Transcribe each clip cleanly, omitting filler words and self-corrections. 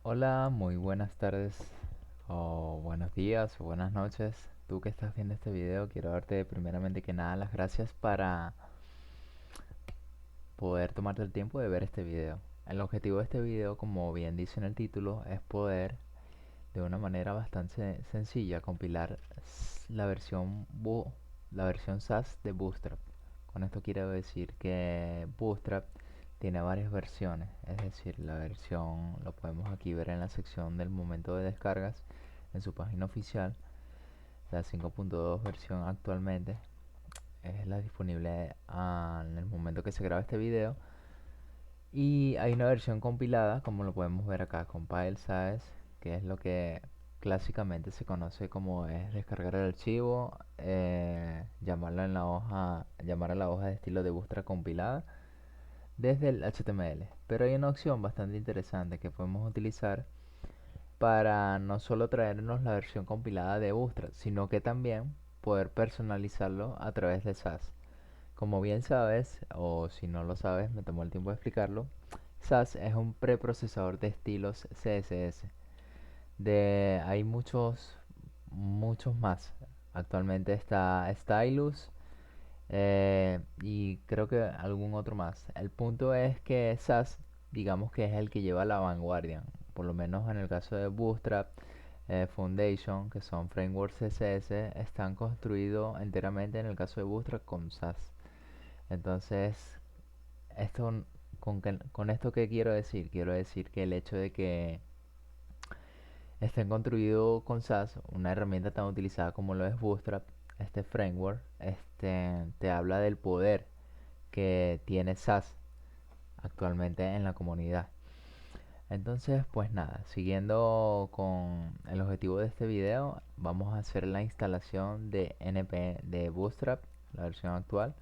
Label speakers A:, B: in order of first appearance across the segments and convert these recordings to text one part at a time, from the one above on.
A: Hola, muy buenas tardes o buenos días o buenas noches. Tú que estás viendo este video, quiero darte primeramente que nada las gracias para poder tomarte el tiempo de ver este video. El objetivo de este video, como bien dice en el título, es poder de una manera bastante sencilla compilar la versión SAS de Bootstrap. Con esto quiero decir que Bootstrap tiene varias versiones, es decir, la versión lo podemos aquí ver en la sección del momento de descargas en su página oficial. La 5.2 versión actualmente es la disponible en el momento que se graba este video, y hay una versión compilada como lo podemos ver acá, compile size, que es lo que clásicamente se conoce como es descargar el archivo, llamarlo en la hoja, llamar a la hoja de estilo de Bootstrap compilada desde el HTML. Pero hay una opción bastante interesante que podemos utilizar para no solo traernos la versión compilada de Bootstrap, sino que también poder personalizarlo a través de SAS. Como bien sabes, o si no lo sabes, me tomó el tiempo de explicarlo. SAS es un preprocesador de estilos CSS. Hay muchos más. Actualmente está Stylus, y creo que algún otro más. El punto es que SAS, digamos que es el que lleva la vanguardia, por lo menos en el caso de Bootstrap, Foundation, que son frameworks CSS, están construidos enteramente en el caso de Bootstrap con SAS. Entonces, esto, con esto, ¿qué quiero decir? Quiero decir que el hecho de que estén construidos con SAS, una herramienta tan utilizada como lo es Bootstrap, este framework, te habla del poder que tiene SAS actualmente en la comunidad. Entonces, pues nada, siguiendo con el objetivo de este video, vamos a hacer la instalación de de Bootstrap, la versión actual,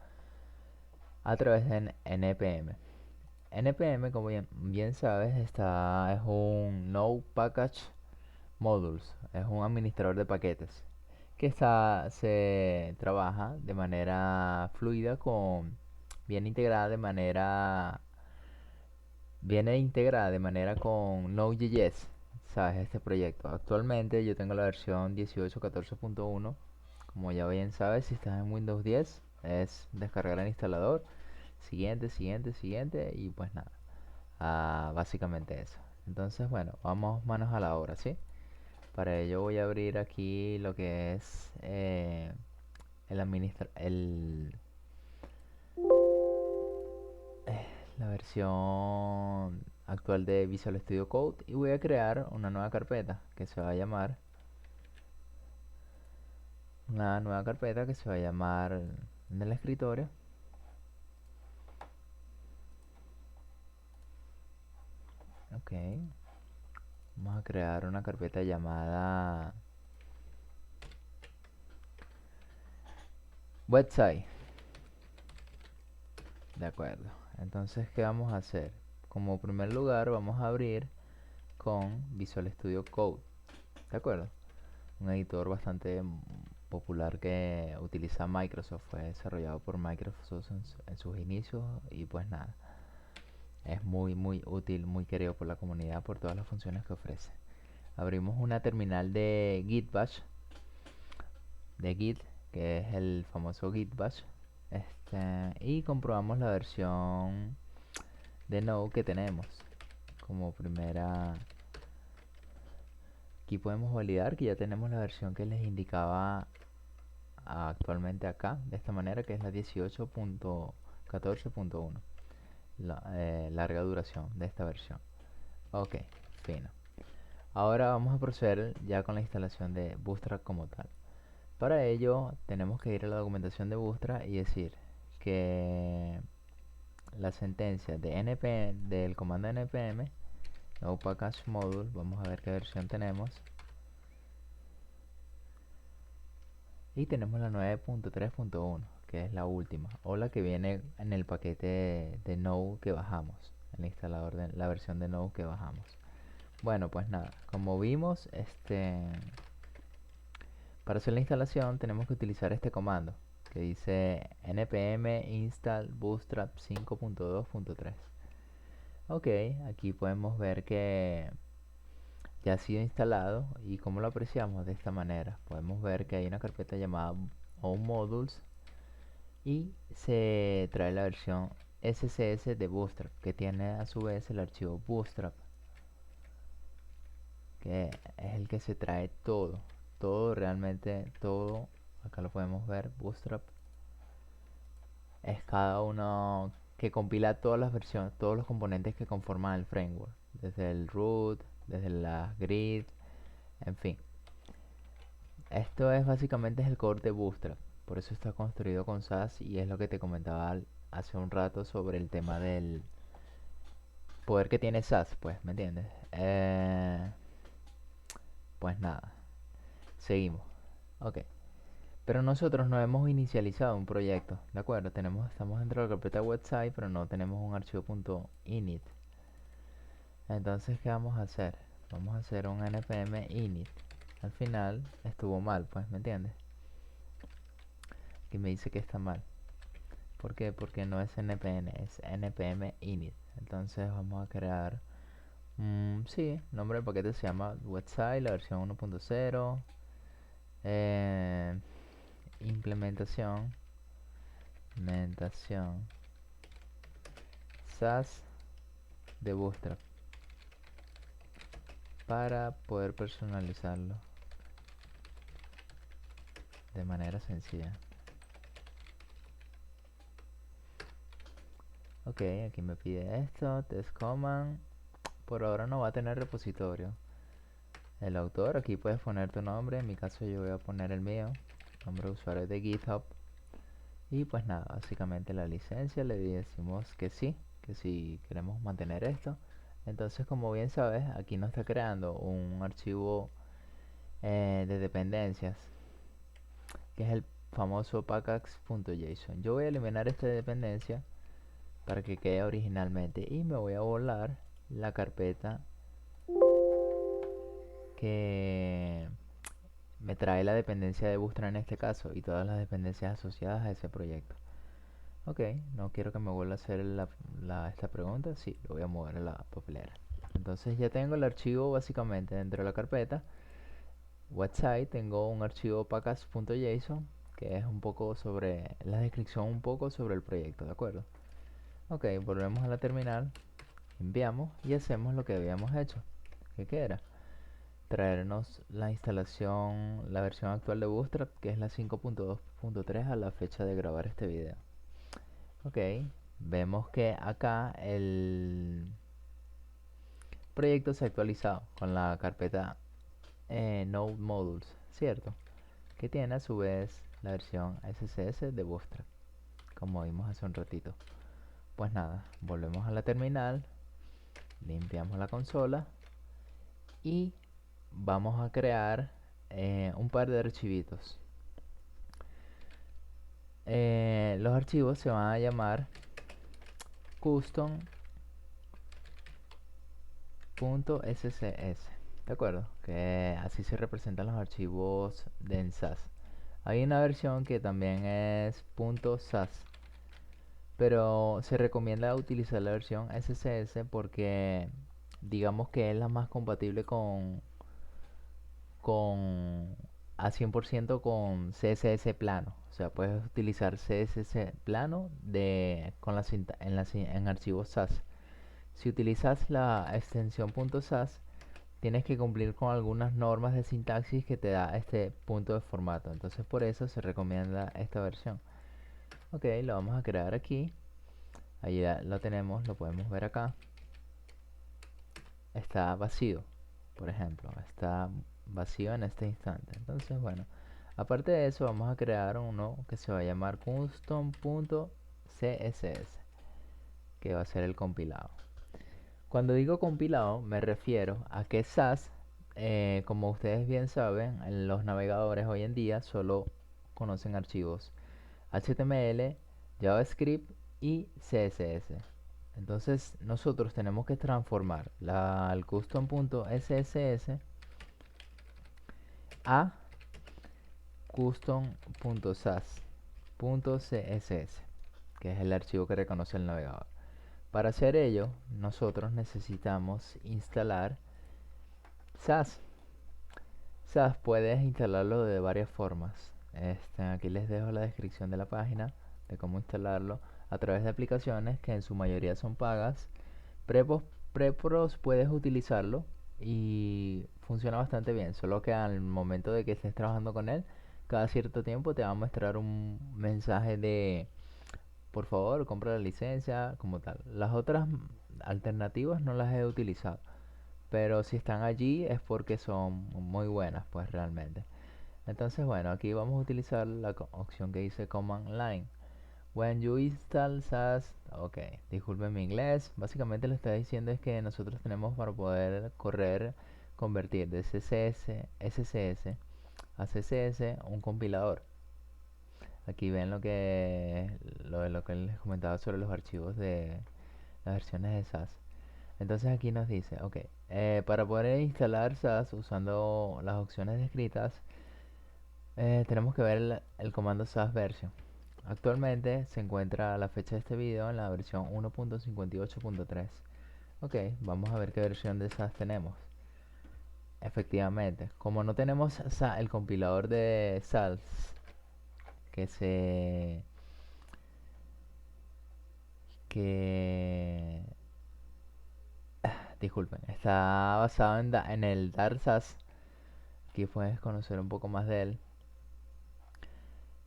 A: a través de npm. npm, como bien sabes, es un Node Package Modules, es un administrador de paquetes que se trabaja de manera fluida bien integrada de manera viene integrada de manera con Node.js, sabes, este proyecto. Actualmente yo tengo la versión 18.14.1. Como ya bien sabes, si estás en Windows 10, es descargar el instalador, siguiente, siguiente, siguiente, y pues nada, básicamente eso. Entonces, bueno, vamos manos a la obra, ¿sí? Para ello voy a abrir aquí lo que es la versión actual de Visual Studio Code, y voy a crear una nueva carpeta que se va a llamar en el escritorio. Ok, vamos a crear una carpeta llamada website. De acuerdo. Entonces, ¿qué vamos a hacer? Como primer lugar, vamos a abrir con Visual Studio Code. De acuerdo. Un editor bastante popular que utiliza Microsoft. Fue desarrollado por Microsoft en sus inicios, y pues nada, es muy útil, muy querido por la comunidad por todas las funciones que ofrece. Abrimos una terminal de Git Bash, de Git, que es el famoso Git Bash, y comprobamos la versión de Node que tenemos. Como primera, aquí podemos validar que ya tenemos la versión que les indicaba actualmente acá, de esta manera, que es la 18.14.1, larga duración de esta versión. Ok, fino. Ahora vamos a proceder ya con la instalación de Bootstrap como tal. Para ello tenemos que ir a la documentación de Bootstrap y decir que la sentencia del comando npm no package module, vamos a ver qué versión tenemos, y tenemos la 9.3.1, que es la última, o la que viene en el paquete de Node que bajamos, el instalador de la versión de Node que bajamos. Bueno, pues nada, como vimos, para hacer la instalación tenemos que utilizar este comando que dice npm install bootstrap 5.2.3. Ok, aquí podemos ver que ya ha sido instalado. ¿Y cómo lo apreciamos? De esta manera podemos ver que hay una carpeta llamada modules y se trae la versión SCS de Bootstrap, que tiene a su vez el archivo Bootstrap, que es el que se trae todo, realmente todo. Acá lo podemos ver. Bootstrap es cada uno que compila todas las versiones, todos los componentes que conforman el framework, desde el root, desde la grid, en fin. Esto es básicamente el core de Bootstrap, por eso está construido con SAS, y es lo que te comentaba hace un rato sobre el tema del poder que tiene SAS, pues, ¿me entiendes? Pues nada, seguimos. Ok. Pero nosotros no hemos inicializado un proyecto, ¿de acuerdo? Estamos dentro de la carpeta website, pero no tenemos un archivo .init. Entonces, ¿qué vamos a hacer? Vamos a hacer un npm init. Al final estuvo mal, pues, ¿me entiendes? Aquí me dice que está mal. ¿Por qué? Porque no es npm, es npm init. Entonces vamos a crear, sí, nombre del paquete se llama website, la versión 1.0. Implementación SAS de Bootstrap para poder personalizarlo de manera sencilla. Ok, aquí me pide esto, test command. Por ahora no va a tener repositorio. El autor, aquí puedes poner tu nombre, en mi caso yo voy a poner el mío, nombre de usuario de GitHub. Y pues nada, básicamente la licencia le decimos que sí queremos mantener esto. Entonces, como bien sabes, aquí nos está creando un archivo de dependencias, que es el famoso packages.json. Yo voy a eliminar esta dependencia para que quede originalmente, y me voy a volar la carpeta que me trae la dependencia de Bootstrap en este caso, y todas las dependencias asociadas a ese proyecto. Ok, no quiero que me vuelva a hacer esta pregunta. Sí, lo voy a mover a la papelera. Entonces ya tengo el archivo básicamente dentro de la carpeta website. Tengo un archivo package.json que es un poco sobre la descripción, un poco sobre el proyecto, ¿de acuerdo? Ok, volvemos a la terminal, enviamos y hacemos lo que habíamos hecho. ¿Qué era? Traernos la instalación, la versión actual de Bootstrap, que es la 5.2.3 a la fecha de grabar este video. Ok, vemos que acá el proyecto se ha actualizado con la carpeta Node Modules, ¿cierto? Que tiene a su vez la versión SCS de Bootstrap, como vimos hace un ratito. Pues nada, volvemos a la terminal, limpiamos la consola y vamos a crear un par de archivitos. Los archivos se van a llamar custom.scs, ¿de acuerdo? Que así se representan los archivos de SAS. Hay una versión que también es .sas, pero se recomienda utilizar la versión SCS porque digamos que es la más compatible con a 100% con CSS plano. O sea, puedes utilizar CSS plano en archivos SAS. Si utilizas la extensión .sas, tienes que cumplir con algunas normas de sintaxis que te da este punto de formato. Entonces por eso se recomienda esta versión. Ok, lo vamos a crear aquí. Ahí ya lo tenemos, lo podemos ver acá. Está vacío, por ejemplo. Está vacío en este instante. Entonces, bueno, aparte de eso, vamos a crear uno que se va a llamar custom.css, que va a ser el compilado. Cuando digo compilado, me refiero a que SAS, como ustedes bien saben, en los navegadores hoy en día solo conocen archivos HTML, JavaScript y CSS. Entonces nosotros tenemos que transformar el custom.sss a custom.sas.css, que es el archivo que reconoce el navegador. Para hacer ello, nosotros necesitamos instalar SAS. SAS puedes instalarlo de varias formas. Aquí les dejo la descripción de la página de cómo instalarlo a través de aplicaciones que en su mayoría son pagas. Prepos, Prepros puedes utilizarlo y funciona bastante bien, solo que al momento de que estés trabajando con él, cada cierto tiempo te va a mostrar un mensaje de por favor compra la licencia como tal. Las otras alternativas no las he utilizado, pero si están allí es porque son muy buenas pues realmente. Entonces bueno, aquí vamos a utilizar la opción que dice Command Line. When you install SAS, ok, disculpen mi inglés, básicamente lo que está diciendo es que nosotros tenemos para poder convertir de CSS, SCS a CSS un compilador. Aquí ven lo que les comentaba sobre los archivos de las versiones de SAS. Entonces aquí nos dice, ok, para poder instalar SAS usando las opciones descritas, tenemos que ver el comando SAS version. Actualmente se encuentra a la fecha de este video en la versión 1.58.3. Ok, vamos a ver qué versión de SAS tenemos. Efectivamente, como no tenemos el compilador de SAS que se que disculpen, está basado en el Dart SAS. Aquí puedes conocer un poco más de él.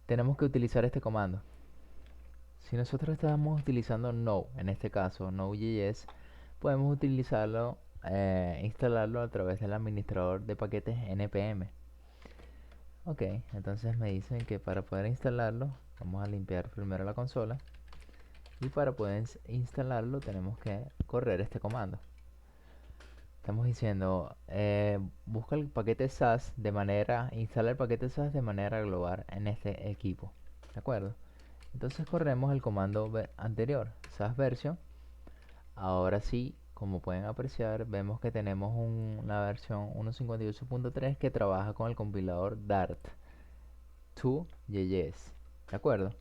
A: Tenemos que utilizar este comando. Si nosotros estamos utilizando Node, en este caso Node.js, podemos utilizarlo, instalarlo a través del administrador de paquetes npm. Ok, entonces me dicen que para poder instalarlo, vamos a limpiar primero la consola. Y para poder instalarlo tenemos que correr este comando. Estamos diciendo, busca el paquete SAS instala el paquete SAS de manera global en este equipo. ¿De acuerdo? Entonces corremos el comando anterior, SAS version. Ahora sí, como pueden apreciar, vemos que tenemos una versión 1.58.3 que trabaja con el compilador Dart2.js. ¿De acuerdo?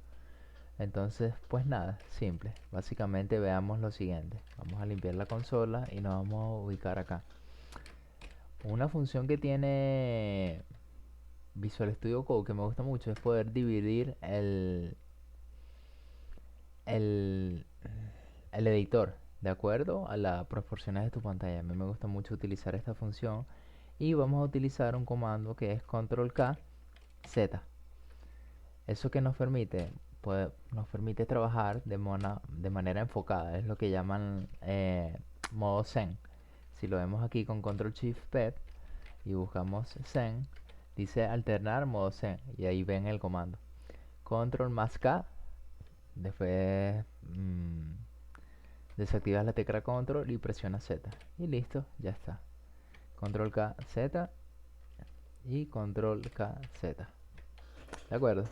A: Entonces, pues nada, simple. Básicamente veamos lo siguiente. Vamos a limpiar la consola y nos vamos a ubicar acá. Una función que tiene Visual Studio Code que me gusta mucho es poder dividir el, el editor de acuerdo a las proporciones de tu pantalla. A mí me gusta mucho utilizar esta función y vamos a utilizar un comando que es Control K Z. Eso que nos permite trabajar de manera enfocada, es lo que llaman modo Zen. Si lo vemos aquí con Control Shift P y buscamos Zen, dice alternar modo Zen y ahí ven el comando. Control más K, después desactivas la tecla Control y presiona Z y listo, ya está. Control K Z y Control K Z. ¿De acuerdo?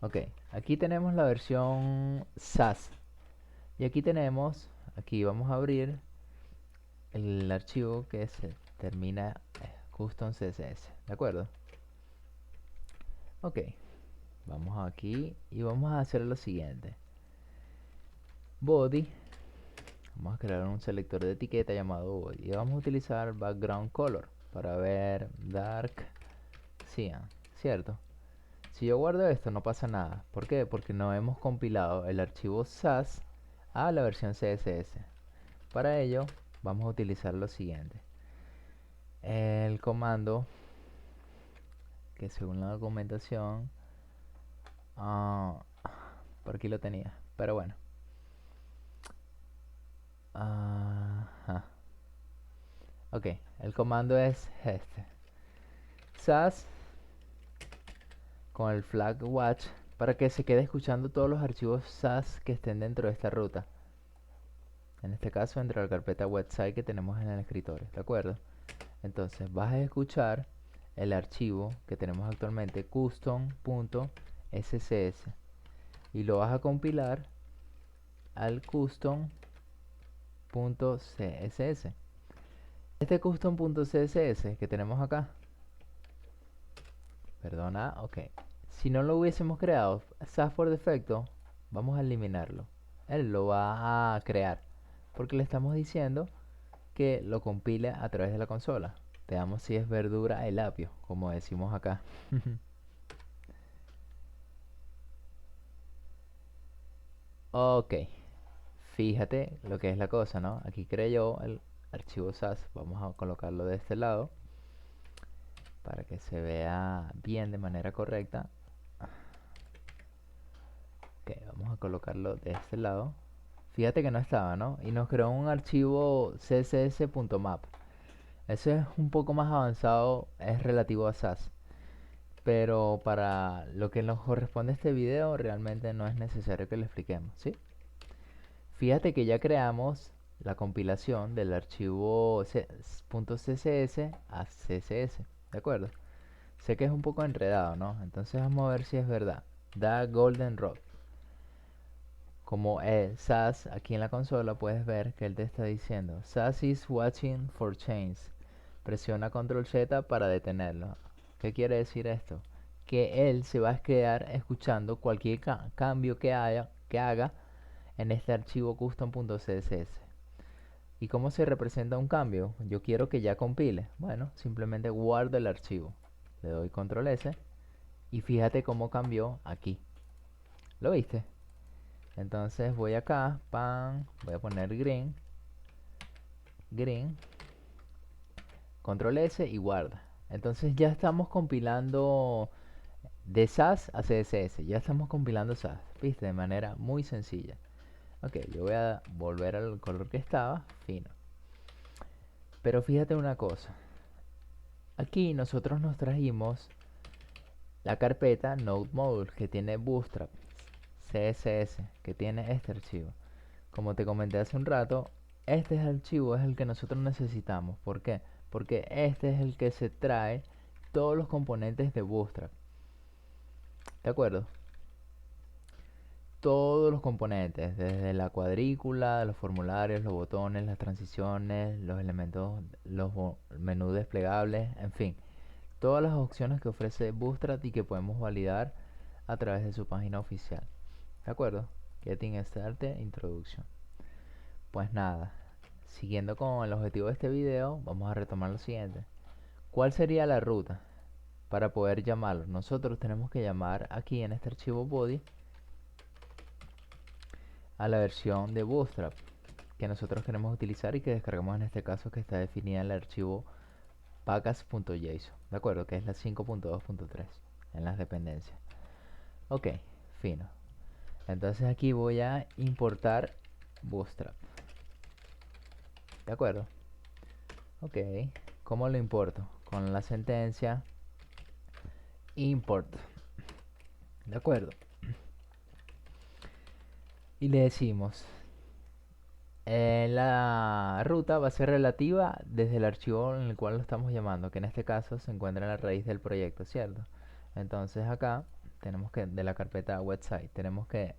A: Ok, aquí tenemos la versión SAS y aquí vamos a abrir el archivo que se termina custom CSS. ¿De acuerdo? Ok, vamos aquí y vamos a hacer lo siguiente. Body, vamos a crear un selector de etiqueta llamado body y vamos a utilizar background color para ver dark cyan, ¿cierto? Si yo guardo esto no pasa nada. ¿Por qué? Porque no hemos compilado el archivo SAS a la versión CSS. Para ello vamos a utilizar lo siguiente. El comando que según la documentación por aquí lo tenía, pero bueno. Ok, el comando es este. SAS con el flag watch para que se quede escuchando todos los archivos SAS que estén dentro de esta ruta. En este caso dentro de la carpeta website que tenemos en el escritorio, ¿de acuerdo? Entonces vas a escuchar el archivo que tenemos actualmente custom.scs y lo vas a compilar al custom.css. Este custom.css que tenemos acá, perdona, ok, si no lo hubiésemos creado SAS por defecto, vamos a eliminarlo. Él lo va a crear porque le estamos diciendo que lo compile a través de la consola. Veamos si es verdura el apio, como decimos acá. Ok, fíjate lo que es la cosa, ¿no? Aquí creé yo el archivo SAS. Vamos a colocarlo de este lado para que se vea bien de manera correcta. Ok, vamos a colocarlo de este lado. Fíjate que no estaba, ¿no? Y nos creó un archivo css.map. Eso es un poco más avanzado, es relativo a SAS. Pero para lo que nos corresponde a este video, realmente no es necesario que lo expliquemos, ¿sí? Fíjate que ya creamos la compilación del archivo .css a CSS, ¿de acuerdo? Sé que es un poco enredado, ¿no? Entonces vamos a ver si es verdad. Da Golden Rod. Como SAS aquí en la consola puedes ver que él te está diciendo SAS is watching for change. Presiona Control Z para detenerlo. ¿Qué quiere decir esto? Que él se va a quedar escuchando cualquier cambio que haga en este archivo custom.css. ¿Y cómo se representa un cambio? Yo quiero que ya compile. Bueno, simplemente guardo el archivo. Le doy Control S y fíjate cómo cambió aquí. ¿Lo viste? Entonces voy acá, pan, voy a poner green, control S y guarda. Entonces ya estamos compilando de SAS a CSS, ya estamos compilando SAS, viste, de manera muy sencilla. Ok, yo voy a volver al color que estaba, fino. Pero fíjate una cosa, aquí nosotros nos trajimos la carpeta Node Modules que tiene Bootstrap, CSS, que tiene este archivo. Como te comenté hace un rato, este archivo es el que nosotros necesitamos. ¿Por qué? Porque este es el que se trae todos los componentes de Bootstrap. ¿De acuerdo? Todos los componentes, desde la cuadrícula, los formularios, los botones, las transiciones, los elementos, los menús desplegables, en fin, todas las opciones que ofrece Bootstrap y que podemos validar a través de su página oficial. ¿De acuerdo? Getting Started Introduction. Pues nada, siguiendo con el objetivo de este video, vamos a retomar lo siguiente. ¿Cuál sería la ruta para poder llamarlo? Nosotros tenemos que llamar aquí en este archivo body a la versión de Bootstrap que nosotros queremos utilizar y que descargamos en este caso, que está definida en el archivo package.json, ¿de acuerdo? Que es la 5.2.3 en las dependencias. Ok, fino. Entonces aquí voy a importar Bootstrap, ¿de acuerdo? Ok, ¿cómo lo importo? Con la sentencia import, ¿de acuerdo? Y le decimos, la ruta va a ser relativa desde el archivo en el cual lo estamos llamando, que en este caso se encuentra en la raíz del proyecto, ¿cierto? Entonces acá tenemos que, de la carpeta website, tenemos que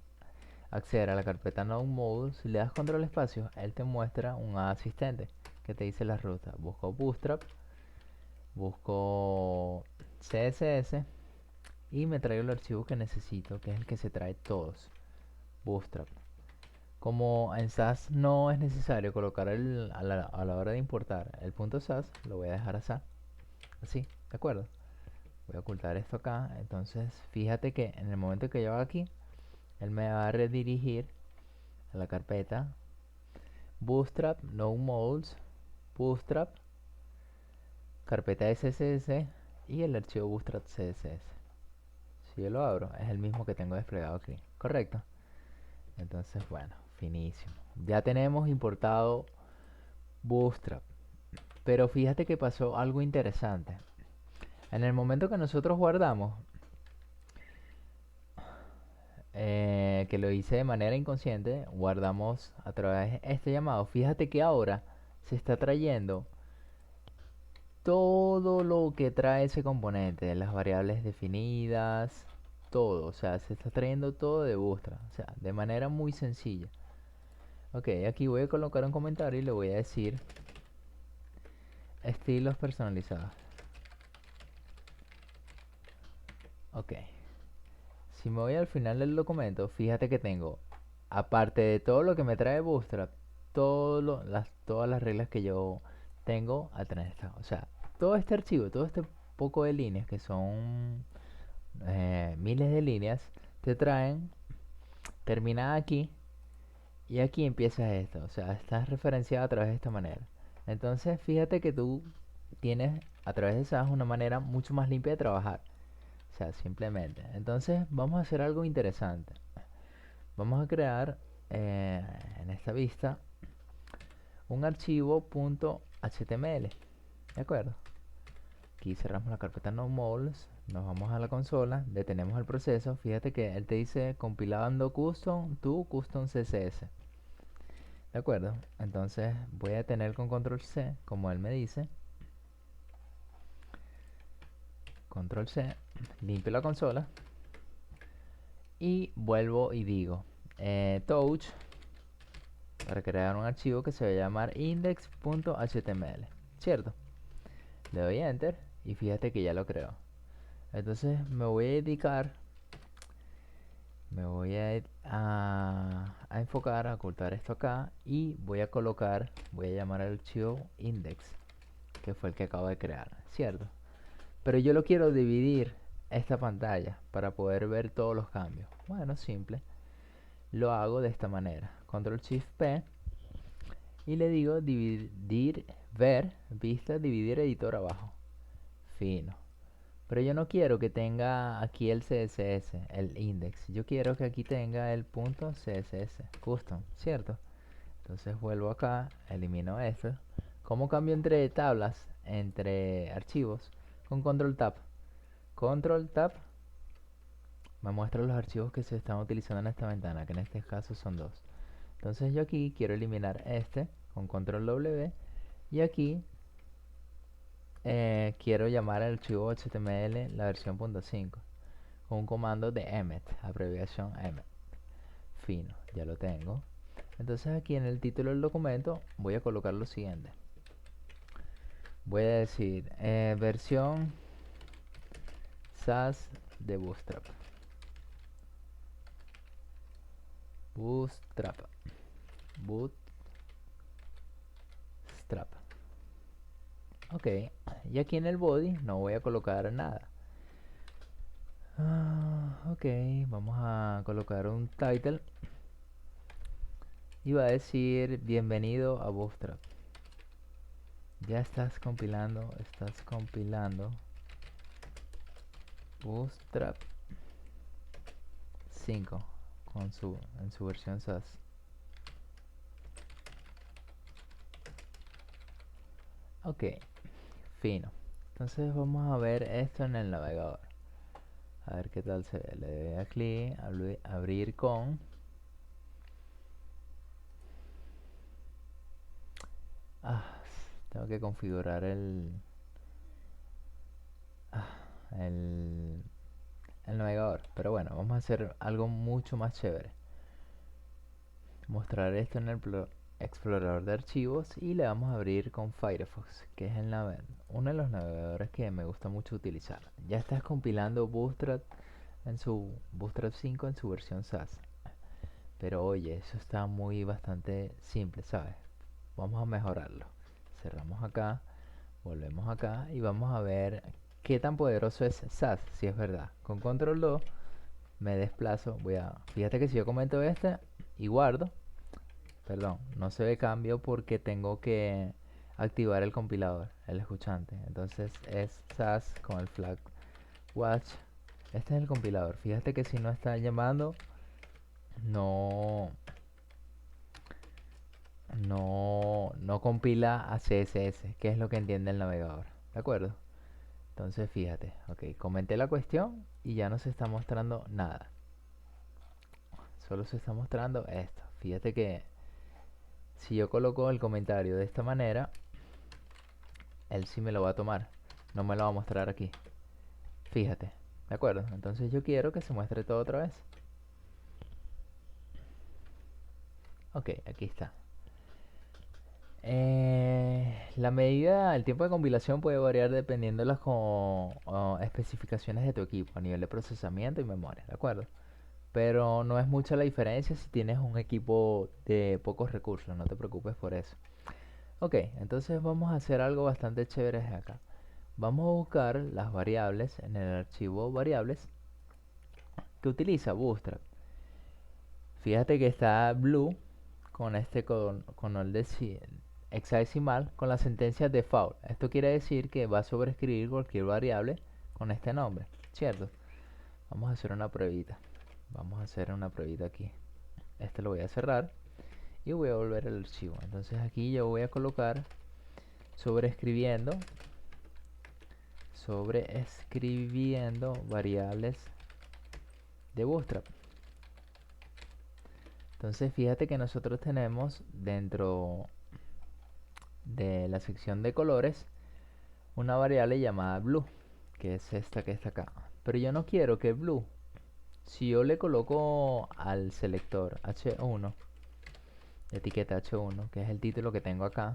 A: acceder a la carpeta node modules. Si le das control espacio, él te muestra un asistente que te dice la ruta. Busco Bootstrap, busco CSS y me traigo el archivo que necesito, que es el que se trae todos, Bootstrap. Como en SAS no es necesario colocar a la hora de importar el punto SAS, lo voy a dejar así, ¿de acuerdo? Voy a ocultar esto acá. Entonces fíjate que en el momento que yo haga aquí, él me va a redirigir a la carpeta Bootstrap, No Modules, Bootstrap, carpeta SSS y el archivo Bootstrap CSS. Si yo lo abro, es el mismo que tengo desplegado aquí, ¿correcto? Entonces, bueno, finísimo. Ya tenemos importado Bootstrap. Pero fíjate que pasó algo interesante. En el momento que nosotros guardamos, que lo hice de manera inconsciente, guardamos a través de este llamado. Fíjate que ahora se está trayendo todo lo que trae ese componente, las variables definidas, todo. O sea, se está trayendo todo de Bootstrap. O sea, de manera muy sencilla. Ok, aquí voy a colocar un comentario y le voy a decir estilos personalizados. Ok. Si me voy al final del documento, fíjate que tengo, aparte de todo lo que me trae Bootstrap, todas las reglas que yo tengo administradas. O sea, todo este archivo, todo este poco de líneas, que son miles de líneas, te traen, termina aquí, y aquí empieza esto. O sea, estás referenciado a través de esta manera. Entonces, fíjate que tú tienes a través de SAS una manera mucho más limpia de trabajar. O sea, simplemente. Entonces, vamos a hacer algo interesante. Vamos a crear en esta vista un archivo .html. ¿De acuerdo? Aquí cerramos la carpeta no moles, nos vamos a la consola, detenemos el proceso. Fíjate que él te dice compilando custom to custom css. ¿De acuerdo? Entonces voy a detener con control C, como él me dice. Control C, limpio la consola y vuelvo y digo touch para crear un archivo que se va a llamar index.html, ¿cierto? Le doy enter y fíjate que ya lo creo. Entonces me voy a dedicar, me voy a enfocar, a ocultar esto acá y voy a colocar, voy a llamar al archivo index, que fue el que acabo de crear, ¿cierto? Pero yo lo quiero dividir esta pantalla para poder ver todos los cambios. Bueno, simple. Lo hago de esta manera. Control Shift P y le digo dividir, ver, vista, dividir editor abajo. Fino. Pero yo no quiero que tenga aquí el CSS, el index. Yo quiero que aquí tenga el punto CSS, custom, ¿cierto? Entonces vuelvo acá, elimino esto. ¿Cómo cambio entre tablas, entre archivos? Con Control Tab. Control Tab me muestra los archivos que se están utilizando en esta ventana, que en este caso son dos. Entonces yo aquí quiero eliminar este con Control W y aquí quiero llamar al archivo HTML la versión .5 con un comando de emmet, abreviación emmet. Fino, ya lo tengo. Entonces aquí en el título del documento voy a colocar lo siguiente. Voy a decir versión SAS de Bootstrap. Bootstrap. Bootstrap. Ok, y aquí en el body no voy a colocar nada. Ok, vamos a colocar un title y va a decir bienvenido a Bootstrap. Ya estás compilando Bootstrap 5 en su versión SAS. Ok, fino. Entonces vamos a ver esto en el navegador. A ver qué tal se ve. Le doy a clic, abrir con. Tengo que configurar ah, el, el navegador. Pero bueno, vamos a hacer algo mucho más chévere. Mostrar esto en el explorador de archivos y le vamos a abrir con Firefox, que es uno de los navegadores que me gusta mucho utilizar. Ya estás compilando Bootstrap 5 en su versión SAS. Pero oye, eso está bastante simple, ¿sabes? Vamos a mejorarlo. Cerramos acá, volvemos acá y vamos a ver qué tan poderoso es SAS, si es verdad. Con control 2 me desplazo, fíjate que si yo comento este y guardo, perdón, no se ve cambio porque tengo que activar el compilador, el escuchante. Entonces es SAS con el flag watch. Este es el compilador. Fíjate que si no está llamando, no, no compila a CSS, que es lo que entiende el navegador. ¿De acuerdo? Entonces fíjate, ok, comenté la cuestión y ya no se está mostrando nada. Solo se está mostrando esto. Fíjate que si yo coloco el comentario de esta manera, él sí me lo va a tomar. No me lo va a mostrar aquí. Fíjate, ¿de acuerdo? Entonces yo quiero que se muestre todo otra vez. Ok, aquí está. La medida, el tiempo de compilación puede variar dependiendo de las especificaciones de tu equipo a nivel de procesamiento y memoria, ¿de acuerdo? Pero no es mucha la diferencia si tienes un equipo de pocos recursos, no te preocupes por eso. Ok, entonces vamos a hacer algo bastante chévere acá. vamos a buscar las variables en el archivo variables que utiliza Bootstrap. Fíjate que está blue con el hexadecimal con la sentencia default. Esto quiere decir que va a sobreescribir cualquier variable con este nombre, ¿cierto? Vamos a hacer una pruebita. Vamos a hacer una pruebita aquí. Este lo voy a cerrar y voy a volver al archivo. Entonces aquí yo voy a colocar sobreescribiendo variables de Bootstrap. Entonces fíjate que nosotros tenemos dentro de la sección de colores una variable llamada blue, que es esta que está acá. Pero yo no quiero que blue, si yo le coloco al selector H1, etiqueta H1, que es el título que tengo acá,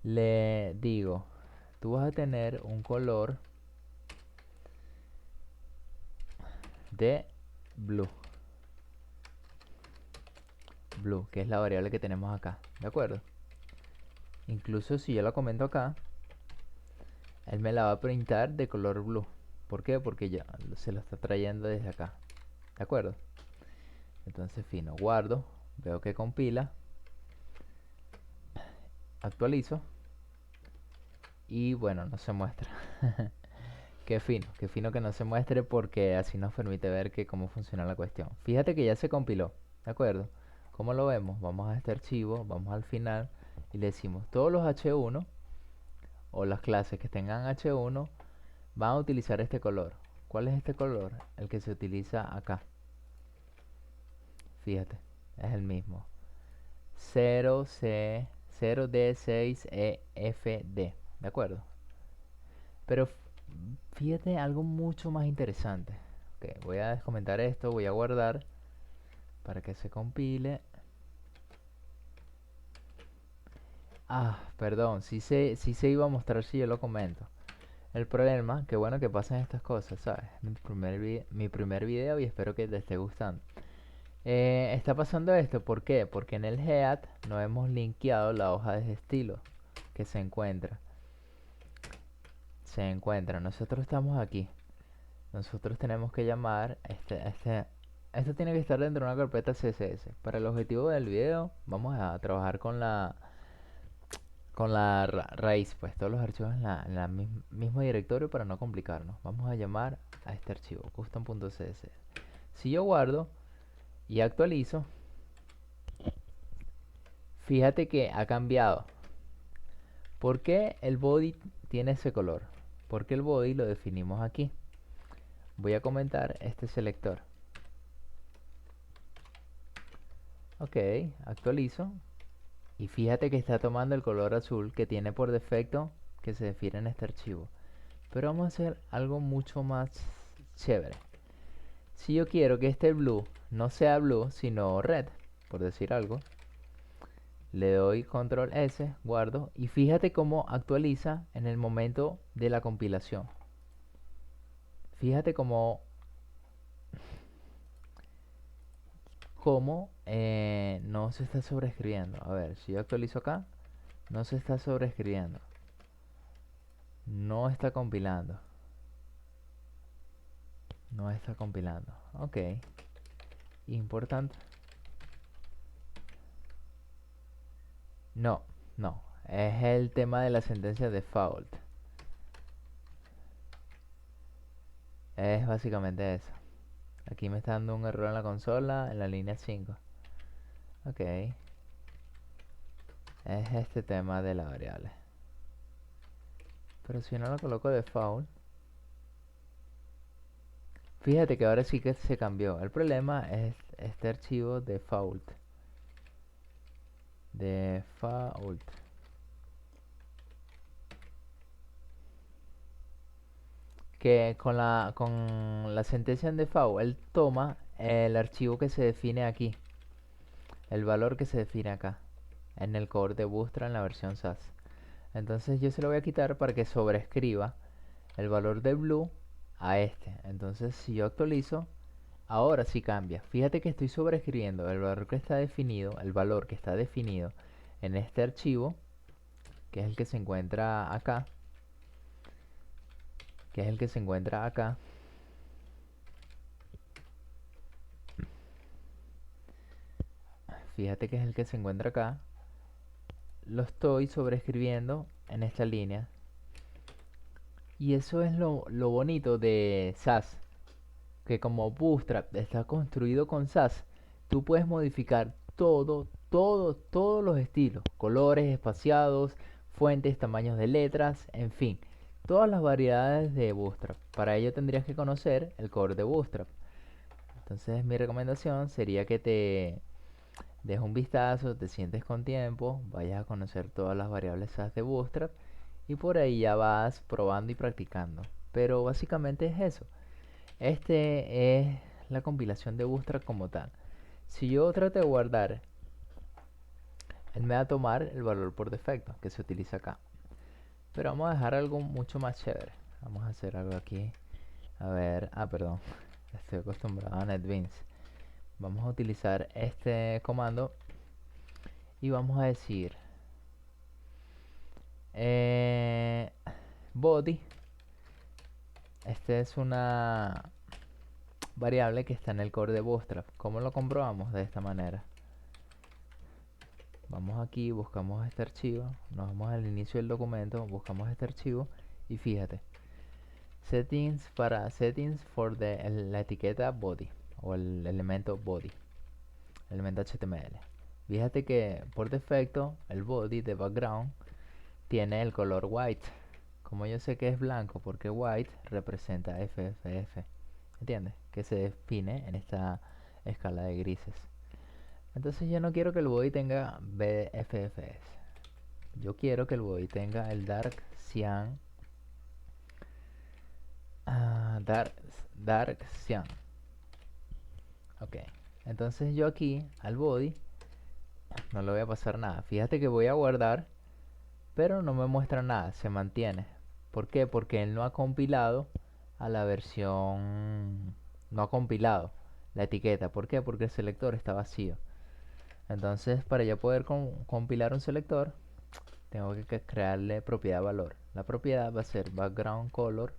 A: le digo, tú vas a tener un color de blue, que es la variable que tenemos acá, ¿de acuerdo? Incluso si yo la comento acá, él me la va a printar de color blue. ¿Por qué? Porque ya se lo está trayendo desde acá, ¿de acuerdo? Entonces fino, guardo, veo que compila, actualizo y bueno, no se muestra. Qué fino que no se muestre porque así nos permite ver que cómo funciona la cuestión. Fíjate que ya se compiló, ¿de acuerdo? ¿Cómo lo vemos? Vamos a este archivo, vamos al final y le decimos todos los H1 o las clases que tengan H1 van a utilizar este color. ¿Cuál es este color? El que se utiliza acá. Fíjate, es el mismo. 0C, 0D6EFD, ¿de acuerdo? Pero fíjate algo mucho más interesante. Ok, voy a descomentar esto, voy a guardar para que se compile. Ah, perdón, sí se iba a mostrar si yo lo comento. El problema, que bueno que pasan estas cosas, ¿sabes? Mi primer video y espero que te esté gustando. Está pasando esto, ¿por qué? Porque en el head no hemos linkeado la hoja de estilo que se encuentra. Nosotros estamos aquí. Nosotros tenemos que llamar esto tiene que estar dentro de una carpeta CSS. Para el objetivo del video vamos a trabajar con la raíz, pues todos los archivos en la mismo directorio para no complicarnos. Vamos a llamar a este archivo custom.css. Si yo guardo y actualizo, fíjate que ha cambiado. ¿Por qué el body tiene ese color? Porque el body lo definimos aquí. Voy a comentar este selector. Ok, actualizo. Y fíjate que está tomando el color azul que tiene por defecto que se define en este archivo. Pero vamos a hacer algo mucho más chévere. Si yo quiero que este blue no sea blue, sino red, por decir algo, le doy control S, guardo y fíjate cómo actualiza en el momento de la compilación. Fíjate cómo no se está sobreescribiendo. A ver, si yo actualizo acá, no se está sobreescribiendo. No está compilando. No está compilando. Ok. Importante. No, no. Es el tema de la sentencia default. Es básicamente eso. Aquí me está dando un error en la consola en la línea 5. Ok. Es este tema de la variable. Pero si no lo coloco default, fíjate que ahora sí que se cambió. El problema es este archivo default. Default. Que con la sentencia en default, él toma el archivo que se define aquí. El valor que se define acá. En el core de Bootstrap en la versión SAS. Entonces yo se lo voy a quitar para que sobrescriba el valor de blue a este. Entonces si yo actualizo, ahora sí cambia. Fíjate que estoy sobreescribiendo el valor que está definido, en este archivo, que es el que se encuentra acá. que es el que se encuentra acá. Fíjate que es el que se encuentra acá. Lo estoy sobreescribiendo en esta línea. Y eso es lo bonito de Sass, que como Bootstrap está construido con Sass, tú puedes modificar todos los estilos, colores espaciados, fuentes, tamaños de letras, en fin, todas las variedades de Bootstrap. Para ello tendrías que conocer el core de Bootstrap. Entonces mi recomendación sería que te des un vistazo, te sientes con tiempo, vayas a conocer todas las variables SAS de Bootstrap y por ahí ya vas probando y practicando. Pero básicamente es eso. Este es la compilación de Bootstrap como tal. Si yo trato de guardar, él me va a tomar el valor por defecto que se utiliza acá. Pero vamos a dejar algo mucho más chévere. Vamos a hacer algo aquí. A ver, perdón. Estoy acostumbrado a NetBeans. Vamos a utilizar este comando y vamos a decir body. Este es una variable que está en el core de Bootstrap. ¿Cómo lo comprobamos? De esta manera. Vamos aquí, buscamos este archivo, nos vamos al inicio del documento, buscamos este archivo y fíjate, settings for la etiqueta body o el elemento body, elemento HTML. Fíjate que por defecto el body de background tiene el color white. Como yo sé que es blanco, porque white representa FFF, ¿entiendes? Que se define en esta escala de grises. Entonces yo no quiero que el body tenga BFFs. Yo quiero que el body tenga el dark cyan. Dark cyan. Ok. Entonces yo aquí al body no le voy a pasar nada. Fíjate que voy a guardar, pero no me muestra nada. Se mantiene. ¿Por qué? Porque él no ha compilado a la versión. No ha compilado la etiqueta. ¿Por qué? Porque el selector está vacío. Entonces, para yo poder compilar un selector, tengo que crearle propiedad valor. La propiedad va a ser background color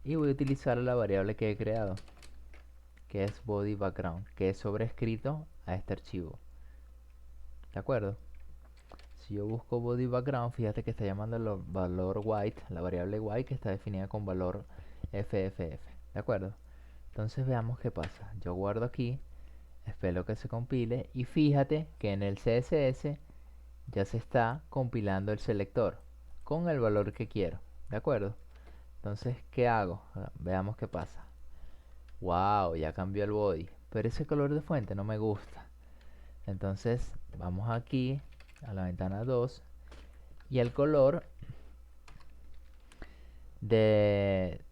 A: y voy a utilizar la variable que he creado, que es body background, que es sobrescrito a este archivo. ¿De acuerdo? Si yo busco body background, fíjate que está llamando el valor white, la variable white que está definida con valor FFF. ¿De acuerdo? Entonces veamos qué pasa. Yo guardo aquí, espero que se compile y fíjate que en el CSS ya se está compilando el selector con el valor que quiero. ¿De acuerdo? Entonces, ¿qué hago? Veamos qué pasa. Wow, ya cambió el body. Pero ese color de fuente no me gusta. Entonces, vamos aquí a la ventana 2 y el color de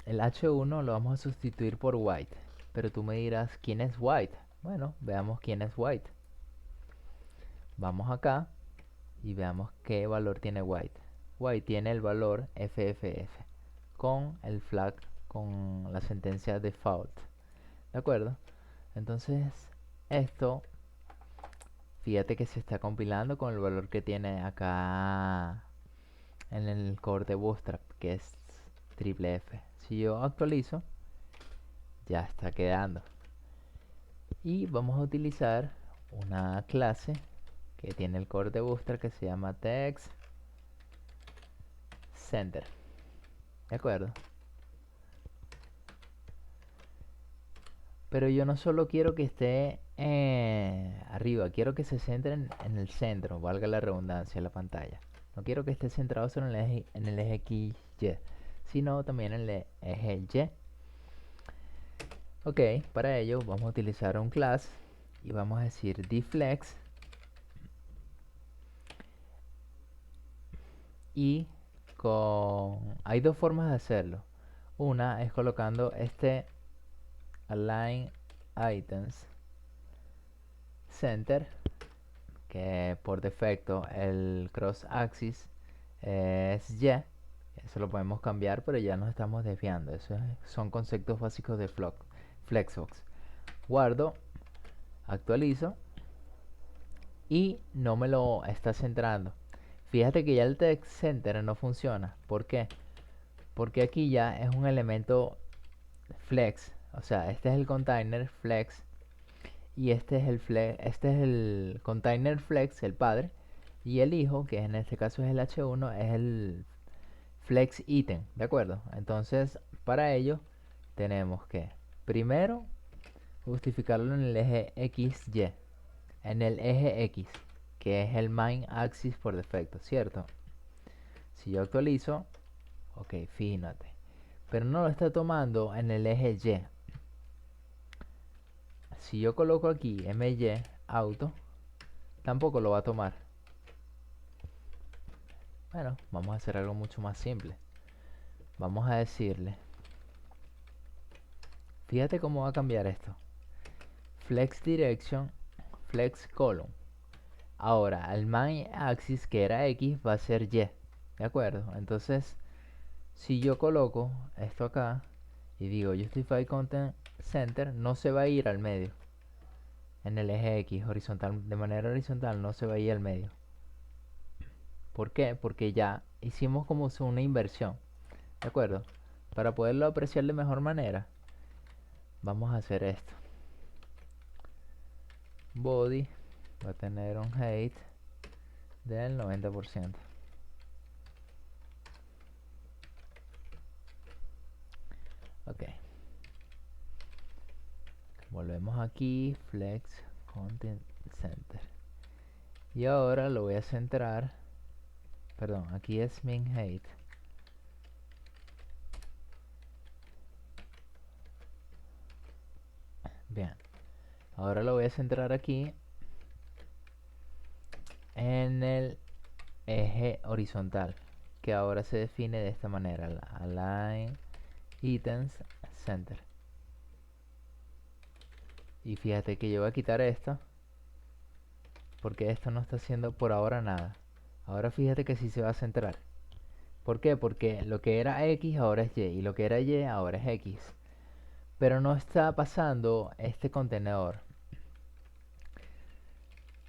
A: el H1 lo vamos a sustituir por white. Pero tú me dirás, ¿quién es white? Bueno, veamos quién es white. Vamos acá y veamos qué valor tiene white. White tiene el valor FFF con el flag, con la sentencia default. ¿De acuerdo? Entonces, esto, fíjate que se está compilando con el valor que tiene acá en el core de Bootstrap, que es triple F. Si yo actualizo, ya está quedando. Y vamos a utilizar una clase que tiene el core de Bootstrap que se llama text center. ¿De acuerdo? Pero yo no solo quiero que esté arriba, quiero que se centre en el centro, valga la redundancia, de la pantalla. No quiero que esté centrado solo en el eje X, Y, sino también en el eje Y. Ok, para ello vamos a utilizar un class y vamos a decir dflex y hay dos formas de hacerlo. Una es colocando este align items center, que por defecto el cross axis es Y. Eso lo podemos cambiar, pero ya nos estamos desviando. Esos son conceptos básicos de Flexbox. Guardo, actualizo y no me lo está centrando. Fíjate que ya el text center no funciona. ¿Por qué? Porque aquí ya es un elemento flex. O sea, este es el container flex. Y este es el container flex, el padre. Y el hijo, que en este caso es el H1, es el flex item, ¿de acuerdo? Entonces, para ello, tenemos que primero justificarlo en el eje XY, en el eje X, que es el main axis por defecto, ¿cierto? Si yo actualizo, ok, fíjate, pero no lo está tomando en el eje Y. Si yo coloco aquí MY auto, tampoco lo va a tomar. Bueno, vamos a hacer algo mucho más simple. Vamos a decirle, fíjate cómo va a cambiar esto. Flex direction, flex column. Ahora, el main axis que era X va a ser Y. ¿De acuerdo? Entonces, si yo coloco esto acá y digo Justify Content Center, no se va a ir al medio. En el eje X, horizontal, de manera horizontal, no se va a ir al medio. ¿Por qué? Porque ya hicimos como una inversión. ¿De acuerdo? Para poderlo apreciar de mejor manera, vamos a hacer esto. Body va a tener un height del 90%. Ok. Volvemos aquí, Flex Content Center. Y ahora lo voy a centrar. Perdón, aquí es min height. Bien. Ahora lo voy a centrar aquí en el eje horizontal, que ahora se define de esta manera: Align Items Center. Y fíjate que yo voy a quitar esto, porque esto no está haciendo por ahora nada. Ahora fíjate que sí se va a centrar. ¿Por qué? Porque lo que era X ahora es Y, y lo que era Y ahora es X. Pero no está pasando este contenedor.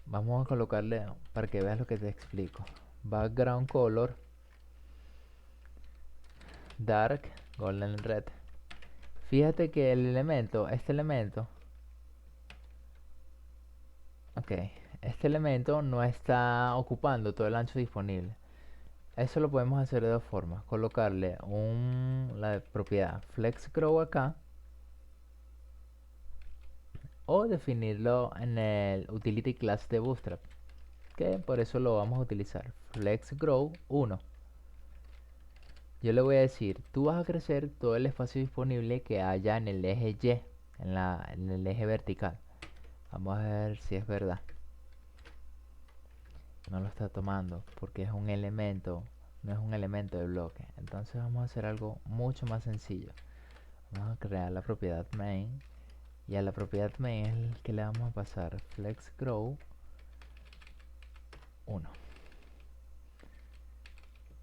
A: Vamos a colocarle para que veas lo que te explico. Background color dark golden red. Fíjate que el elemento, ok, este elemento no está ocupando todo el ancho disponible. Eso lo podemos hacer de dos formas: colocarle la propiedad flex grow acá, o definirlo en el utility class de Bootstrap, que por eso lo vamos a utilizar, flex grow 1. Yo le voy a decir, tú vas a crecer todo el espacio disponible que haya en el eje Y, en el eje vertical. Vamos a ver si es verdad. No lo está tomando porque es un elemento, no es un elemento de bloque. Entonces vamos a hacer algo mucho más sencillo. Vamos a crear la propiedad main, y a la propiedad main es el que le vamos a pasar flex grow 1.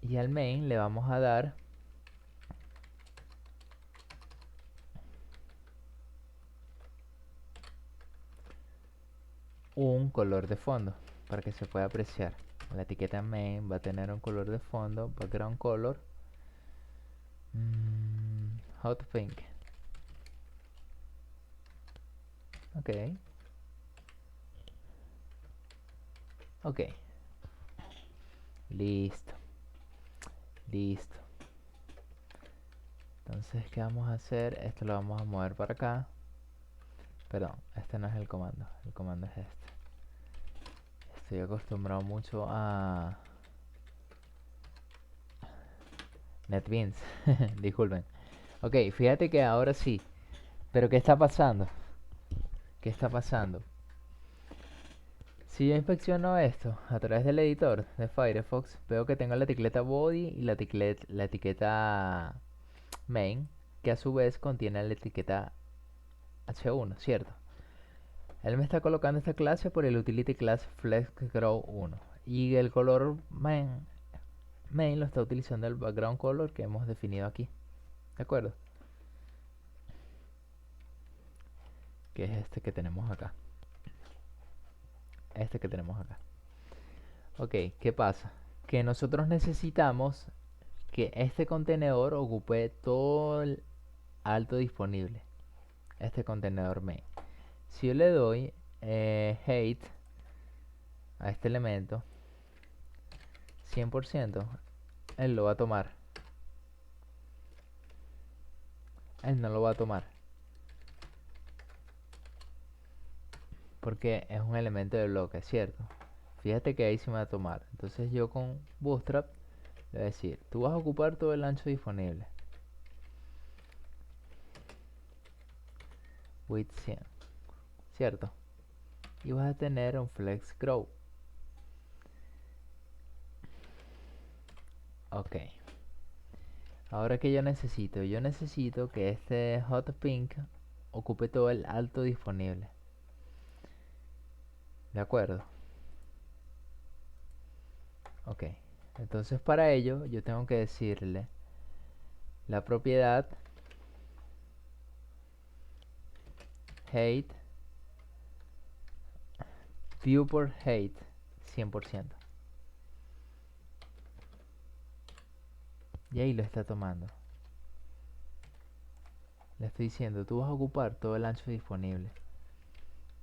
A: Y al main le vamos a dar un color de fondo para que se pueda apreciar. La etiqueta main va a tener un color de fondo, background color, hot pink. Ok. Ok. Listo. Listo. Entonces, ¿qué vamos a hacer? Esto lo vamos a mover para acá. Perdón, este no es el comando. El comando es este. Estoy acostumbrado mucho a NetBeans. Disculpen. Ok, fíjate que ahora sí. Pero ¿qué está pasando? ¿Qué está pasando? Si yo inspecciono esto a través del editor de Firefox, veo que tengo la etiqueta body y la etiqueta main, que a su vez contiene la etiqueta h1, ¿cierto? Él me está colocando esta clase por el utility class flexgrow1, y el color main lo está utilizando el background color que hemos definido aquí, ¿de acuerdo? Que es este que tenemos acá. Este que tenemos acá. Ok, ¿qué pasa? Que nosotros necesitamos que este contenedor ocupe todo el alto disponible. Este contenedor main. Si yo le doy height a este elemento 100%, él lo va a tomar. Él no lo va a tomar porque es un elemento de bloque, ¿cierto? Fíjate que ahí sí me va a tomar. Entonces yo con Bootstrap le voy a decir, tú vas a ocupar todo el ancho disponible. Width 100, ¿cierto? Y vas a tener un flex grow. Ok. Ahora que yo necesito que este hot pink ocupe todo el alto disponible. ¿De acuerdo? Ok. Entonces para ello yo tengo que decirle la propiedad height viewport height 100%. Y ahí lo está tomando. Le estoy diciendo, tú vas a ocupar todo el ancho disponible.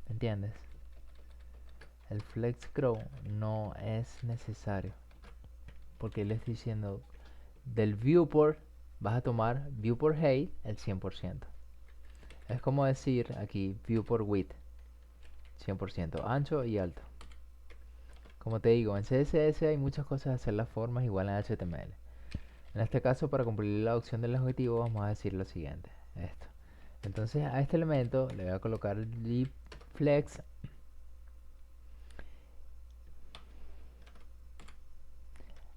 A: ¿Entiendes? El flex grow no es necesario. Porque le estoy diciendo, del viewport vas a tomar viewport height el 100%. Es como decir aquí viewport width 100%, ancho y alto. Como te digo, en CSS hay muchas cosas de hacer las formas igual en HTML. En este caso, para cumplir la opción del objetivo, vamos a decir lo siguiente. Esto. Entonces a este elemento le voy a colocar el flex.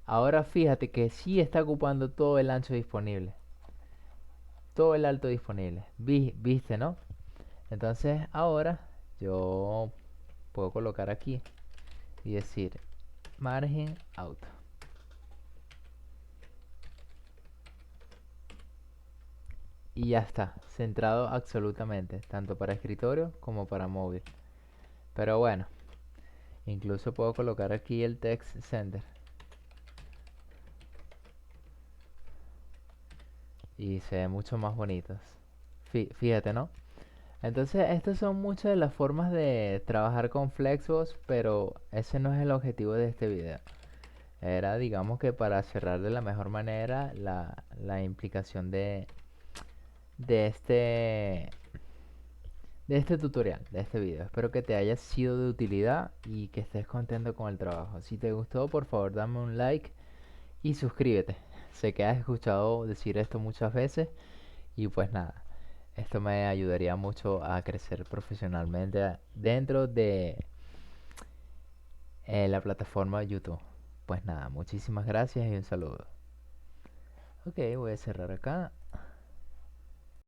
A: Ahora fíjate que sí está ocupando todo el ancho disponible. Todo el alto disponible. ¿Viste, no? Entonces ahora yo puedo colocar aquí y decir margin out. Y ya está, centrado absolutamente, tanto para escritorio como para móvil. Pero bueno, incluso puedo colocar aquí el text center. Y se ve mucho más bonitos. Fíjate, ¿no? Entonces, estas son muchas de las formas de trabajar con Flexbox, pero ese no es el objetivo de este video. Era, digamos que para cerrar de la mejor manera la implicación de este de este tutorial, de este video. Espero que te haya sido de utilidad y que estés contento con el trabajo. Si te gustó, por favor, dame un like y suscríbete. Sé que has escuchado decir esto muchas veces y pues nada, esto me ayudaría mucho a crecer profesionalmente dentro de la plataforma YouTube. Pues nada, muchísimas gracias y un saludo. Ok, voy a cerrar acá.